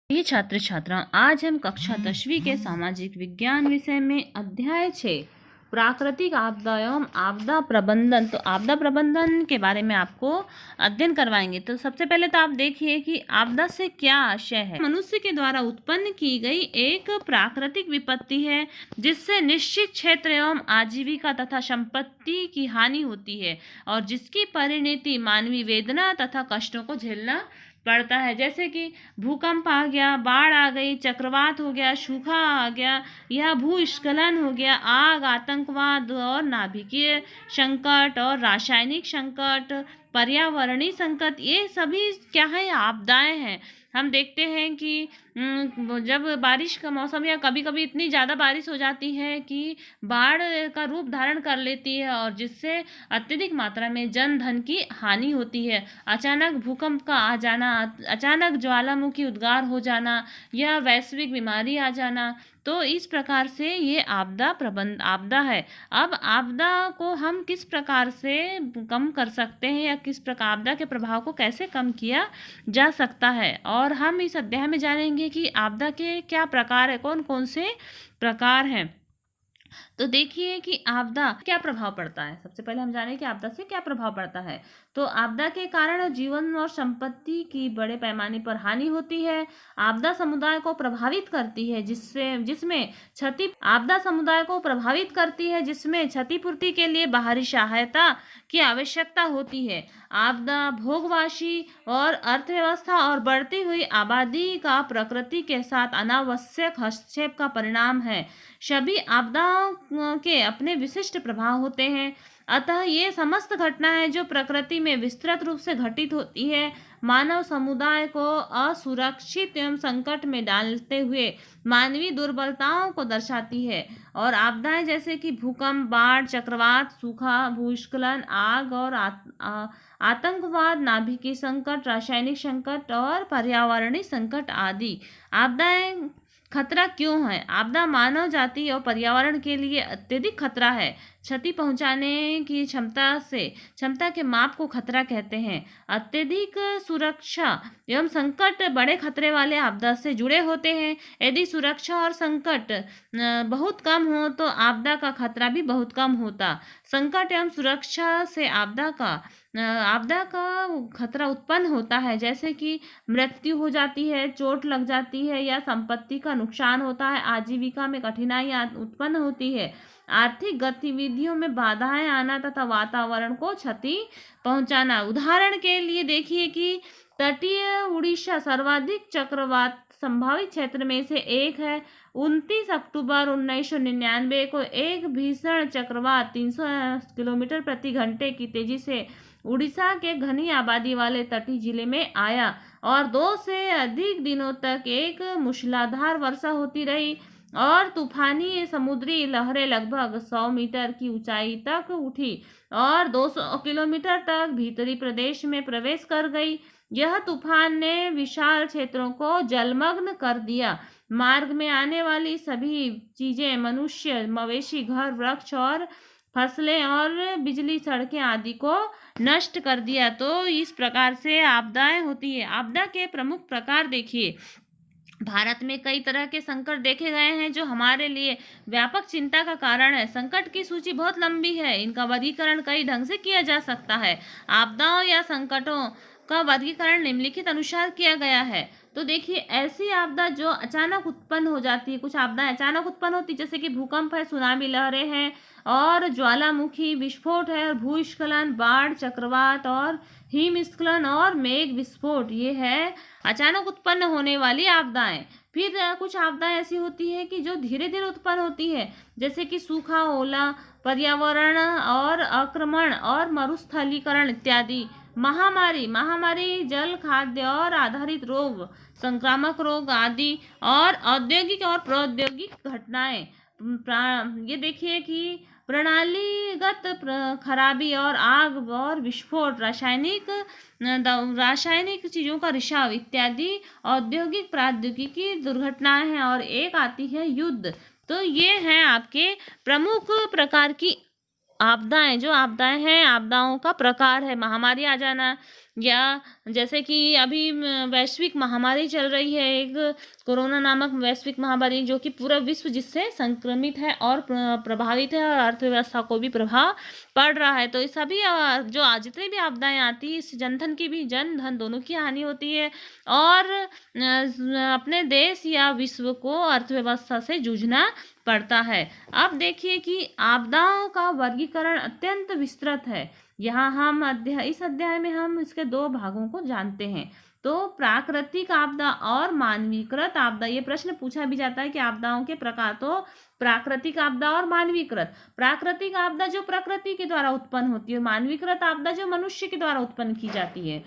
ये छात्र छात्राओं, आज हम कक्षा 10वीं के सामाजिक विज्ञान विषय में अध्याय 6 प्राकृतिक आपदा एवं आपदा प्रबंधन। तो आपदा प्रबंधन के बारे में आपको अध्ययन करवाएंगे। तो सबसे पहले तो आप देखिए कि आपदा से क्या आशय है। मनुष्य के द्वारा उत्पन्न की गई एक प्राकृतिक विपत्ति है जिससे निश्चित क्षेत्र एवं आजीविका तथा संपत्ति की हानि होती है और जिसकी परिणति मानवीय वेदना तथा कष्टों को झेलना पड़ता है। जैसे कि भूकंप आ गया, बाढ़ आ गई, चक्रवात हो गया, सूखा आ गया, यह भूस्खलन हो गया, आग, आतंकवाद और नाभिकीय संकट और रासायनिक संकट, पर्यावरणीय संकट, ये सभी क्या है, आपदाएं हैं। हम देखते हैं कि जब बारिश का मौसम या कभी कभी इतनी ज़्यादा बारिश हो जाती है कि बाढ़ का रूप धारण कर लेती है और जिससे अत्यधिक मात्रा में जन धन की हानि होती है। अचानक भूकंप का आ जाना, अचानक ज्वालामुखी उद्गार हो जाना या वैश्विक बीमारी आ जाना, तो इस प्रकार से ये आपदा है। अब आपदा को हम किस प्रकार से कम कर सकते हैं या किस प्रकार आपदा के प्रभाव को कैसे कम किया जा सकता है, और हम इस अध्याय में जानेंगे कि आपदा के क्या प्रकार है, कौन कौन से प्रकार हैं। तो देखिए कि आपदा क्या प्रभाव पड़ता है। सबसे पहले हम जानें कि आपदा से क्या प्रभाव पड़ता है। तो आपदा के कारण जीवन और संपत्ति की बड़े पैमाने पर हानि होती है। आपदा समुदाय को प्रभावित करती है जिसमें क्षतिपूर्ति के लिए बाहरी सहायता की आवश्यकता होती है। आपदा भोगवासी और अर्थव्यवस्था और बढ़ती हुई आबादी का प्रकृति के साथ अनावश्यक हस्तक्षेप का परिणाम है। सभी आपदाओं के अपने विशिष्ट प्रभाव होते हैं, अतः ये समस्त घटनाएं जो प्रकृति में विस्तृत रूप से घटित होती है, मानव समुदाय को असुरक्षित एवं संकट में डालते हुए मानवीय दुर्बलताओं को दर्शाती है। और आपदाएं जैसे कि भूकंप, बाढ़, चक्रवात, सूखा, भूस्खलन, आग और आतंकवाद, नाभिकीय संकट, रासायनिक संकट और पर्यावरणीय संकट आदि। आपदाएं खतरा क्यों है? आपदा मानव जाति और पर्यावरण के लिए अत्यधिक खतरा है। क्षति पहुंचाने की क्षमता के माप को खतरा कहते हैं। अत्यधिक सुरक्षा एवं संकट बड़े खतरे वाले आपदा से जुड़े होते हैं। यदि सुरक्षा और संकट बहुत कम हो तो आपदा का खतरा भी बहुत कम होता। संकट एवं सुरक्षा से आपदा का खतरा उत्पन्न होता है, जैसे कि मृत्यु हो जाती है, चोट लग जाती है या संपत्ति का नुकसान होता है, आजीविका में कठिनाई उत्पन्न होती है, आर्थिक गतिविधियों में बाधाएं आना तथा वातावरण को क्षति पहुंचाना। उदाहरण के लिए देखिए कि तटीय उड़ीसा सर्वाधिक चक्रवात संभावित क्षेत्र में से एक है। 29 अक्टूबर 1999 को एक भीषण चक्रवात 300 किलोमीटर प्रति घंटे की तेजी से उड़ीसा के घनी आबादी वाले तटीय जिले में आया और 2 से अधिक दिनों तक एक मूसलाधार वर्षा होती रही और तूफानी समुद्री लहरें लगभग 100 मीटर की ऊंचाई तक उठी और 200 किलोमीटर तक भीतरी प्रदेश में प्रवेश कर गई। यह तूफान ने विशाल क्षेत्रों को जलमग्न कर दिया। मार्ग में आने वाली सभी चीजें, मनुष्य, मवेशी, घर, वृक्ष और फसलें और बिजली, सड़कें आदि को नष्ट कर दिया। तो इस प्रकार से आपदाएं होती है। आपदा के प्रमुख प्रकार देखिए। भारत में कई तरह के संकट देखे गए हैं जो हमारे लिए व्यापक चिंता का कारण है। संकट की सूची बहुत लंबी है, इनका वर्गीकरण कई ढंग से किया जा सकता है। आपदाओं या संकटों का वर्गीकरण निम्नलिखित अनुसार किया गया है। तो देखिए, ऐसी आपदा जो अचानक उत्पन्न हो जाती है, कुछ आपदाएं अचानक उत्पन्न होती है, जैसे कि भूकंप है, सुनामी लहरें हैं और ज्वालामुखी विस्फोट है, और भूस्खलन, बाढ़, चक्रवात और हिमस्खलन और मेघ विस्फोट, ये है अचानक उत्पन्न होने वाली आपदाएं। फिर कुछ आपदाएं ऐसी होती है कि जो धीरे धीरे उत्पन्न होती है, जैसे कि सूखा, ओला, पर्यावरण और आक्रमण और मरुस्थलीकरण इत्यादि। महामारी, जल, खाद्य और आधारित रोग, संक्रामक रोग आदि, और औद्योगिक और प्रौद्योगिक घटनाएं। ये देखिए कि प्रणालीगत खराबी और आग और विस्फोट, रासायनिक चीज़ों का रिसाव इत्यादि औद्योगिक प्रौद्योगिकी दुर्घटनाएं हैं। और एक आती है युद्ध। तो ये हैं आपके प्रमुख प्रकार की आपदाएं जो आपदाएं हैं, आपदाओं का प्रकार है, महामारी आ जाना, या जैसे कि अभी वैश्विक महामारी चल रही है, एक कोरोना नामक वैश्विक महामारी जो कि पूरा विश्व जिससे संक्रमित है और प्रभावित है, और अर्थव्यवस्था को भी प्रभाव पड़ रहा है। तो ये सभी जो जितनी भी आपदाएं आती है, इस जनधन की भी, जन धन दोनों की हानि होती है, और अपने देश या विश्व को अर्थव्यवस्था से जूझना पड़ता है। अब देखिए कि आपदाओं का वर्गीकरण अत्यंत विस्तृत है। यहाँ हम इस अध्याय में हम इसके 2 भागों को जानते हैं। तो प्राकृतिक आपदा और मानवीकृत आपदा, ये प्रश्न पूछा भी जाता है कि आपदाओं के प्रकार। तो प्राकृतिक आपदा और मानवीकृत, प्राकृतिक आपदा जो प्रकृति के द्वारा उत्पन्न होती है, मानवीकृत आपदा जो मनुष्य के द्वारा उत्पन्न की जाती है।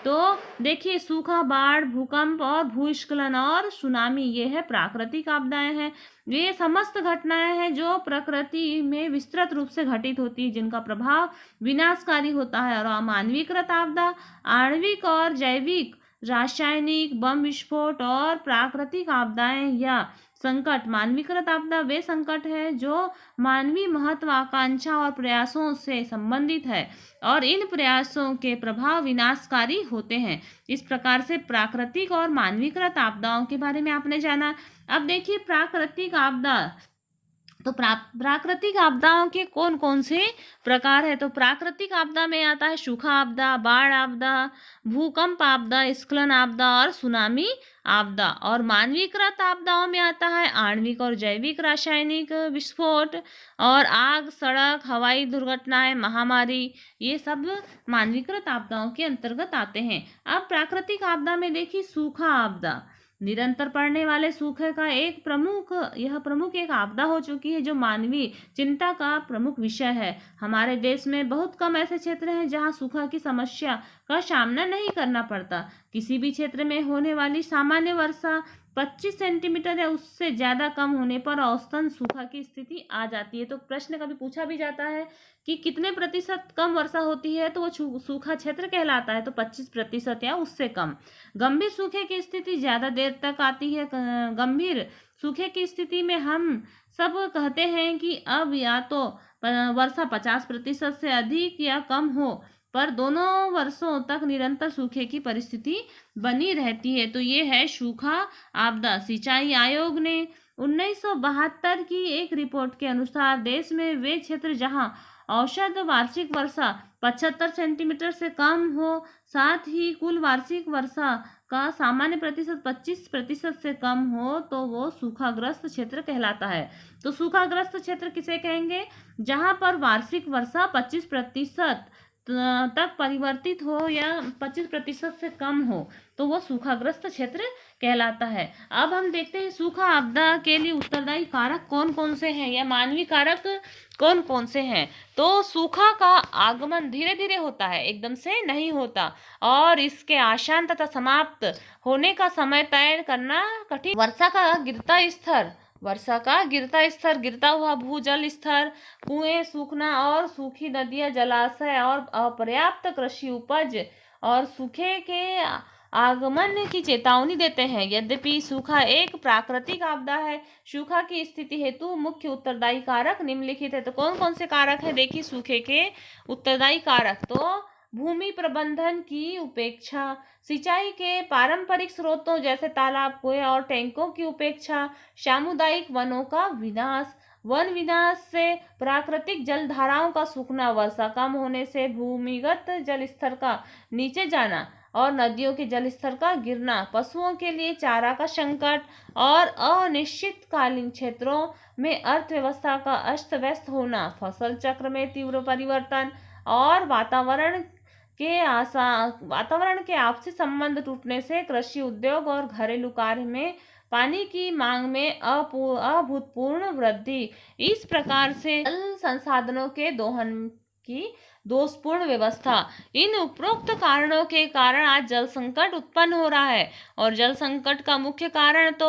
तो देखिए, सूखा, बाढ़, भूकंप और भूस्खलन और सुनामी, ये है प्राकृतिक आपदाएं हैं। ये समस्त घटनाएं हैं जो प्रकृति में विस्तृत रूप से घटित होती है, जिनका प्रभाव विनाशकारी होता है। और मानवीकृत आपदा आणविक और जैविक, रासायनिक, बम विस्फोट और प्राकृतिक आपदाएं या संकट। मानवीकृत आपदा वे संकट है जो मानवीय महत्वाकांक्षा और प्रयासों से संबंधित है, और इन प्रयासों के प्रभाव विनाशकारी होते हैं। इस प्रकार से प्राकृतिक और मानवीकृत आपदाओं के बारे में आपने जाना। अब देखिए प्राकृतिक आपदा। तो प्राकृतिक आपदाओं के कौन कौन से प्रकार है। तो प्राकृतिक आपदा में आता है सूखा आपदा, बाढ़ आपदा, भूकंप आपदा, स्खलन आपदा और सुनामी आपदा। और मानवीकृत आपदाओं में आता है आणविक और जैविक, रासायनिक विस्फोट और आग, सड़क, हवाई दुर्घटनाएं, महामारी, ये सब मानवीकृत आपदाओं के अंतर्गत आते हैं। अब प्राकृतिक आपदा में देखिए सूखा आपदा, निरंतर पड़ने वाले सूखे का एक प्रमुख एक आपदा हो चुकी है, जो मानवीय चिंता का प्रमुख विषय है। हमारे देश में बहुत कम ऐसे क्षेत्र हैं जहां सूखा की समस्या का सामना नहीं करना पड़ता। किसी भी क्षेत्र में होने वाली सामान्य वर्षा 25 सेंटीमीटर या उससे ज्यादा कम होने पर औसतन सूखा की स्थिति आ जाती है। तो प्रश्न कभी पूछा भी जाता है कि कितने प्रतिशत कम वर्षा होती है, तो वो सूखा क्षेत्र कहलाता है। तो 25% या उससे कम। गंभीर सूखे की स्थिति ज्यादा देर तक आती है। गंभीर सूखे की स्थिति में हम सब कहते हैं कि अब या तो वर्षा 50% से अधिक या कम हो, पर दोनों वर्षों तक निरंतर सूखे की परिस्थिति बनी रहती है। तो ये है सूखा आपदा। सिंचाई आयोग ने 1972 की एक रिपोर्ट के अनुसार देश में वे क्षेत्र जहां औसत वार्षिक वर्षा 75 सेंटीमीटर से कम हो, साथ ही कुल वार्षिक वर्षा का सामान्य प्रतिशत 25% से कम हो, तो वो सूखाग्रस्त क्षेत्र कहलाता है। तो सूखाग्रस्त क्षेत्र किसे कहेंगे? जहां पर वार्षिक वर्षा 25% तक परिवर्तित हो या 25% से कम हो, तो वो सूखाग्रस्त क्षेत्र कहलाता है। अब हम देखते हैं सूखा आपदा के लिए उत्तरदायी कारक कौन कौन से हैं, या मानवीय कारक कौन कौन से हैं। तो सूखा का आगमन धीरे धीरे होता है, एकदम से नहीं होता, और इसके आसान तथा समाप्त होने का समय तय करना कठिन। वर्षा का गिरता हुआ भूजल स्तर, कुएं सूखना और सूखी नदियां, जलाशय और अपर्याप्त कृषि उपज और सूखे के आगमन की चेतावनी देते हैं। यद्यपि सूखा एक प्राकृतिक आपदा है, सूखा की स्थिति हेतु मुख्य उत्तरदायी कारक निम्नलिखित है। तो कौन कौन से कारक है? देखिए सूखे के उत्तरदायी कारक। तो भूमि प्रबंधन की उपेक्षा, सिंचाई के पारंपरिक स्रोतों जैसे तालाब, कुएं और टैंकों की उपेक्षा, सामुदायिक वनों का विनाश, वन विनाश से प्राकृतिक जल धाराओं का सूखना, वर्षा कम होने से भूमिगत जल स्तर का नीचे जाना और नदियों के जल स्तर का गिरना, पशुओं के लिए चारा का संकट और अनिश्चितकालीन क्षेत्रों में अर्थव्यवस्था का अस्त व्यस्त होना, फसल चक्र में तीव्र परिवर्तन और वातावरण के आपसी संबंध टूटने से कृषि उद्योग और घरेलू कार्य में पानी की मांग में अभूतपूर्व वृद्धि। इस प्रकार से जल संसाधनों के दोहन की दोषपूर्ण व्यवस्था। इन उपरोक्त कारणों के कारण आज जल संकट उत्पन्न हो रहा है और जल संकट का मुख्य कारण तो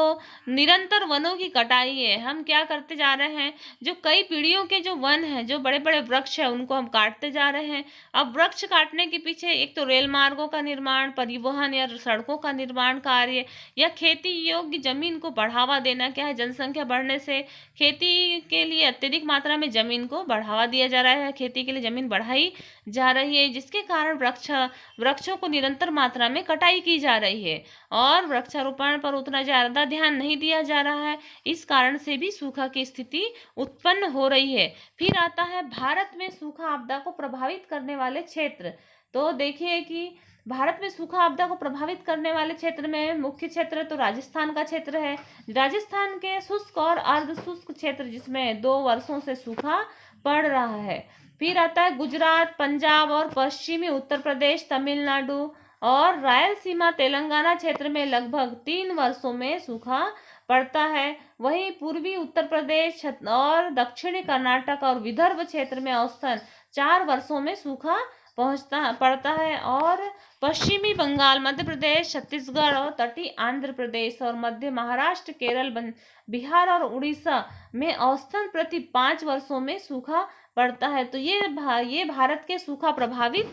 निरंतर वनों की कटाई है। हम क्या करते जा रहे हैं, जो कई पीढ़ियों के जो वन हैं, जो बड़े बड़े वृक्ष हैं, उनको हम काटते जा रहे हैं। अब वृक्ष काटने के पीछे एक तो रेल मार्गों का निर्माण, परिवहन या सड़कों का निर्माण कार्य, या खेती योग्य जमीन को बढ़ावा देना। क्या है, जनसंख्या बढ़ने से खेती के लिए अत्यधिक मात्रा में जमीन को बढ़ावा दिया जा रहा है, खेती के लिए जमीन बढ़ाई जा रही है, जिसके कारण वृक्षों को निरंतर मात्रा में कटाई की जा रही है और वृक्षारोपण पर उतना ज्यादा ध्यान नहीं दिया जा रहा है। इस कारण से भी सूखा की स्थिति उत्पन्न हो रही है। फिर आता है भारत में सूखा आपदा को प्रभावित करने वाले क्षेत्र। तो देखिए कि भारत में सूखा आपदा को प्रभावित करने वाले क्षेत्र में मुख्य क्षेत्र तो राजस्थान का क्षेत्र है। राजस्थान के शुष्क और अर्ध शुष्क क्षेत्र, जिसमें 2 वर्षों से सूखा पड़ रहा है। फिर आता है गुजरात, पंजाब और पश्चिमी उत्तर प्रदेश, तमिलनाडु और रायलसीमा तेलंगाना क्षेत्र में लगभग 3 वर्षों में सूखा पड़ता है। वहीं पूर्वी उत्तर प्रदेश और दक्षिणी कर्नाटक और विदर्भ क्षेत्र में औसतन 4 वर्षों में सूखा पड़ता है और पश्चिमी बंगाल, मध्य प्रदेश, छत्तीसगढ़ और तटीय आंध्र प्रदेश और मध्य महाराष्ट्र, केरल, बिहार और उड़ीसा में औसतन प्रति 5 वर्षों में सूखा पड़ता है। तो ये भारत के सूखा प्रभावित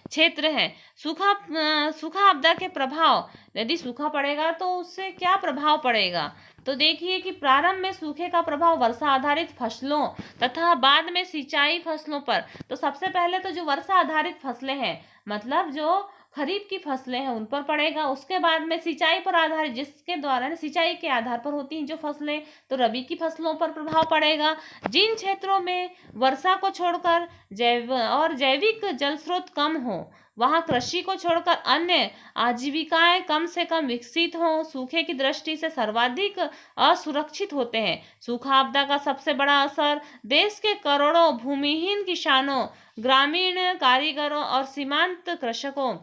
क्षेत्र हैं। सूखा आपदा के प्रभाव, यदि सूखा पड़ेगा तो उससे क्या प्रभाव पड़ेगा। तो देखिए कि प्रारंभ में सूखे का प्रभाव वर्षा आधारित फसलों तथा बाद में सिंचाई फसलों पर। तो सबसे पहले तो जो वर्षा आधारित फसलें हैं, मतलब जो खरीफ की फसलें हैं, उन पर पड़ेगा। उसके बाद में सिंचाई पर आधारित, जिसके द्वारा सिंचाई के आधार पर होती हैं जो फसलें, तो रबी की फसलों पर प्रभाव पड़ेगा। जिन क्षेत्रों में वर्षा को छोड़कर जैविक जल स्रोत कम हो, वहां कृषि को छोड़कर अन्य आजीविकाएं कम से कम विकसित हों, सूखे की दृष्टि से सर्वाधिक असुरक्षित होते हैं। सूखा आपदा का सबसे बड़ा असर देश के करोड़ों भूमिहीन किसानों, ग्रामीण कारीगरों और सीमांत कृषकों,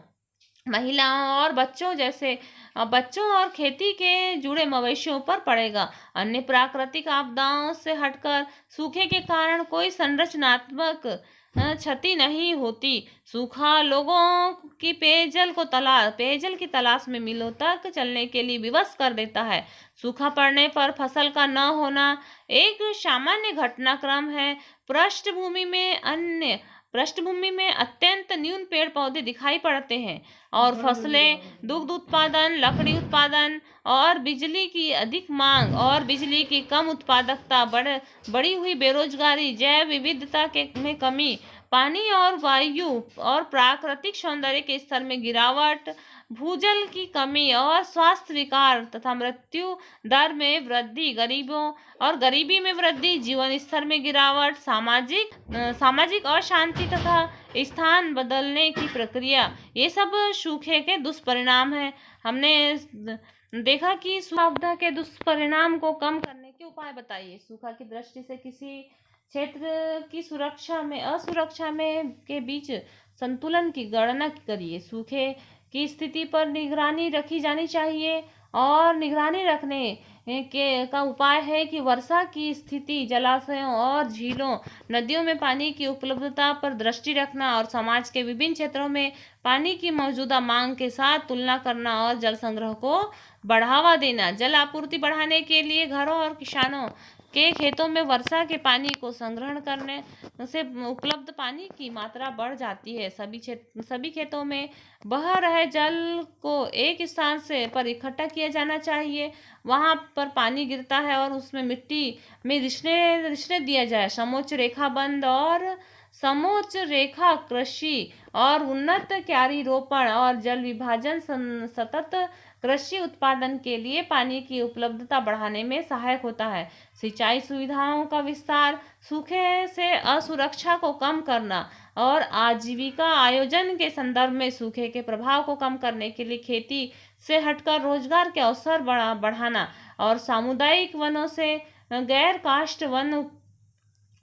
महिलाओं और बच्चों और खेती के जुड़े मवेशियों पर पड़ेगा। अन्य प्राकृतिक आपदाओं से हटकर सूखे के कारण कोई संरचनात्मक क्षति नहीं होती। सूखा लोगों की पेयजल की तलाश में मीलों तक चलने के लिए विवश कर देता है। सूखा पड़ने पर फसल का न होना एक सामान्य घटनाक्रम है। पृष्ठभूमि में अत्यंत न्यून पेड़ पौधे दिखाई पड़ते हैं और फसलें, दुग्ध उत्पादन, लकड़ी उत्पादन और बिजली की अधिक मांग और बिजली की कम उत्पादकता, बढ़ी हुई बेरोजगारी, जैव विविधता में कमी, पानी और वायु और प्राकृतिक सौंदर्य के स्तर में गिरावट, भूजल की कमी और स्वास्थ्य विकार तथा मृत्यु दर में वृद्धि, गरीबी में वृद्धि, जीवन स्तर में गिरावट, सामाजिक अशांति तथा स्थान बदलने की प्रक्रिया, ये सब सूखे के दुष्परिणाम है। हमने देखा कि सूखा आपदा के दुष्परिणाम को कम करने के उपाय बताइए। सूखा की दृष्टि से किसी क्षेत्र की असुरक्षा में के बीच संतुलन की गणना करिए। सूखे की स्थिति पर निगरानी रखी जानी चाहिए और निगरानी रखने का उपाय है कि वर्षा की स्थिति, जलाशयों और झीलों, नदियों में पानी की उपलब्धता पर दृष्टि रखना और समाज के विभिन्न क्षेत्रों में पानी की मौजूदा मांग के साथ तुलना करना और जल संग्रह को बढ़ावा देना। जल आपूर्ति बढ़ाने के लिए घरों और किसानों के खेतों में वर्षा के पानी को संग्रहण करने से उपलब्ध पानी की मात्रा बढ़ जाती है। सभी खेतों में बह रहे जल को एक स्थान से पर इकट्ठा किया जाना चाहिए। वहां पर पानी गिरता है और उसमें मिट्टी में रिसने दिया जाए। समोच्च रेखा कृषि और उन्नत क्यारी रोपण और जल विभाजन सतत कृषि उत्पादन के लिए पानी की उपलब्धता बढ़ाने में सहायक होता है। सिंचाई सुविधाओं का विस्तार, सूखे से असुरक्षा को कम करना और आजीविका आयोजन के संदर्भ में सूखे के प्रभाव को कम करने के लिए खेती से हटकर रोजगार के अवसर बढ़ाना और सामुदायिक वनों से गैर काष्ठ वन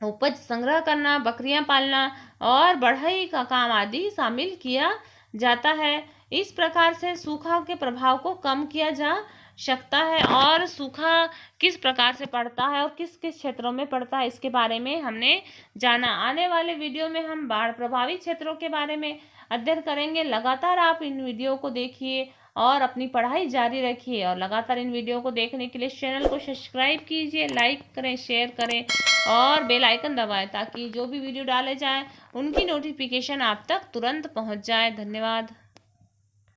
उपज संग्रह करना, बकरियां पालना और बढ़ई का काम आदि शामिल किया जाता है। इस प्रकार से सूखा के प्रभाव को कम किया जा सकता है और सूखा किस प्रकार से पड़ता है और किस किस क्षेत्रों में पड़ता है, इसके बारे में हमने जाना। आने वाले वीडियो में हम बाढ़ प्रभावित क्षेत्रों के बारे में अध्ययन करेंगे। लगातार आप इन वीडियो को देखिए और अपनी पढ़ाई जारी रखिए, और लगातार इन वीडियो को देखने के लिए चैनल को सब्सक्राइब कीजिए, लाइक करें, शेयर करें और बेल आइकन दबाएं, ताकि जो भी वीडियो डाले जाएं उनकी नोटिफिकेशन आप तक तुरंत पहुंच जाए। धन्यवाद।